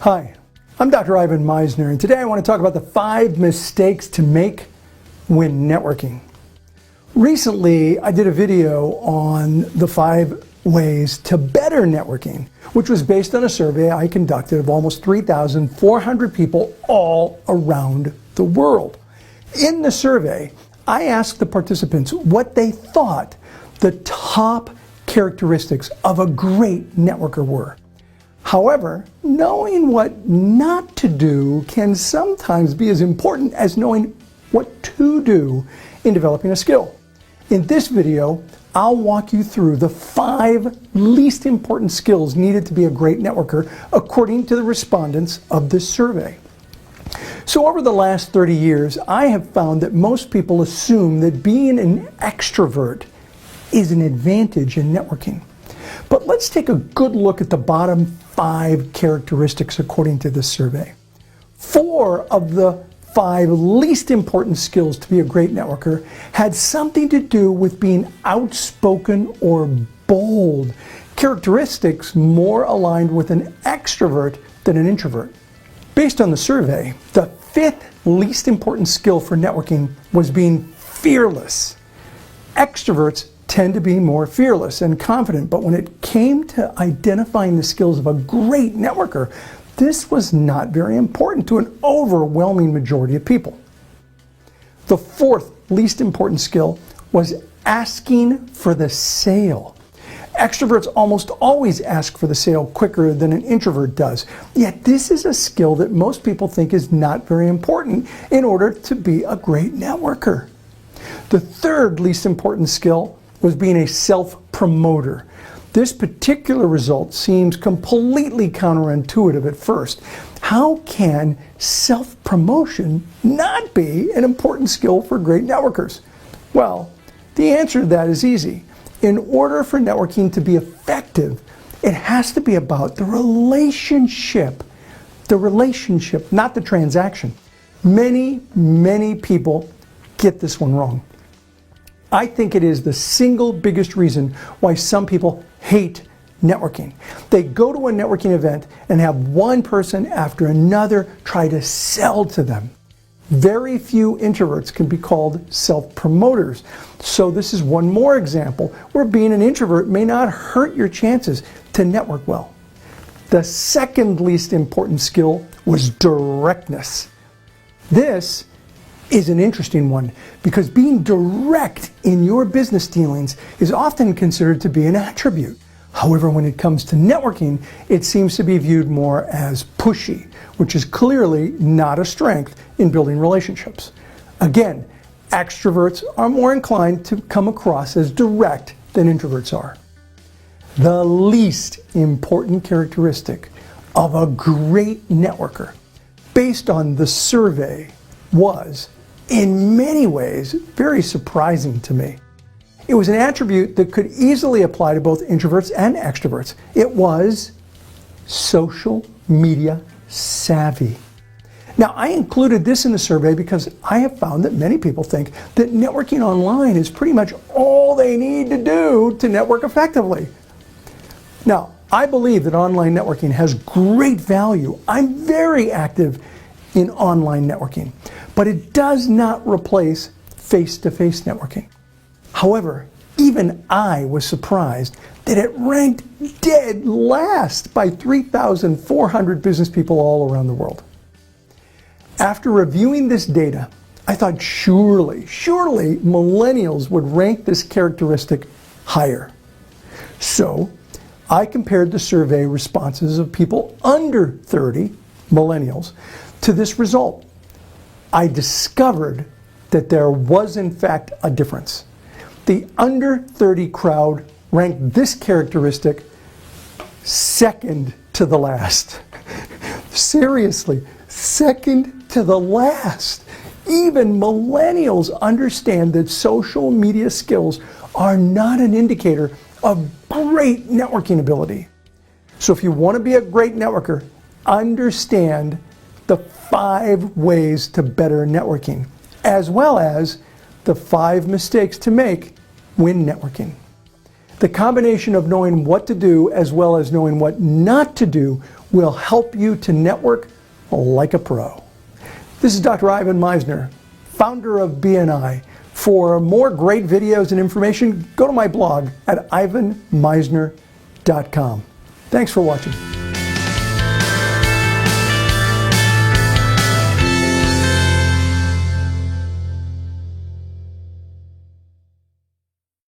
Hi, I'm Dr. Ivan Misner, and today I want to talk about the 5 mistakes to make when networking. Recently, I did a video on the 5 ways to better networking, which was based on a survey I conducted of almost 3,400 people all around the world. In the survey, I asked the participants what they thought the top characteristics of a great networker were. However, knowing what not to do can sometimes be as important as knowing what to do in developing a skill. In this video, I'll walk you through the 5 least important skills needed to be a great networker according to the respondents of this survey. So over the last 30 years, I have found that most people assume that being an extrovert is an advantage in networking. But let's take a good look at the bottom 5 characteristics according to this survey. 4 of the 5 least important skills to be a great networker had something to do with being outspoken or bold, characteristics more aligned with an extrovert than an introvert. Based on the survey, the 5th least important skill for networking was being fearless. Extroverts tend to be more fearless and confident, but when it came to identifying the skills of a great networker, this was not very important to an overwhelming majority of people. The 4th least important skill was asking for the sale. Extroverts almost always ask for the sale quicker than an introvert does, yet this is a skill that most people think is not very important in order to be a great networker. The 3rd least important skill was being a self-promoter. This particular result seems completely counterintuitive at first. How can self-promotion not be an important skill for great networkers? Well, the answer to that is easy. In order for networking to be effective, it has to be about the relationship, not the transaction. Many people get this one wrong. I think it is the single biggest reason why some people hate networking. They go to a networking event and have one person after another try to sell to them. Very few introverts can be called self-promoters. So this is one more example where being an introvert may not hurt your chances to network well. The 2nd least important skill was directness. This is an interesting one because being direct in your business dealings is often considered to be an attribute. However, when it comes to networking, it seems to be viewed more as pushy, which is clearly not a strength in building relationships. Again, extroverts are more inclined to come across as direct than introverts are. The least important characteristic of a great networker, based on the survey, was in many ways very surprising to me. It was an attribute that could easily apply to both introverts and extroverts. It was social media savvy. Now, I included this in the survey because I have found that many people think that networking online is pretty much all they need to do to network effectively. Now, I believe that online networking has great value. I'm very active in online networking, but it does not replace face-to-face networking. However, even I was surprised that it ranked dead last by 3,400 business people all around the world. After reviewing this data, I thought surely millennials would rank this characteristic higher. So I compared the survey responses of people under 30, millennials, to this result. I discovered that there was in fact a difference. The under 30 crowd ranked this characteristic second to the last. Seriously, second to the last. Even millennials understand that social media skills are not an indicator of great networking ability. So if you want to be a great networker, understand the 5 ways to better networking, as well as the 5 mistakes to make when networking. The combination of knowing what to do as well as knowing what not to do will help you to network like a pro. This is Dr. Ivan Misner, founder of BNI. For more great videos and information, go to my blog at ivanmisner.com. Thanks for watching.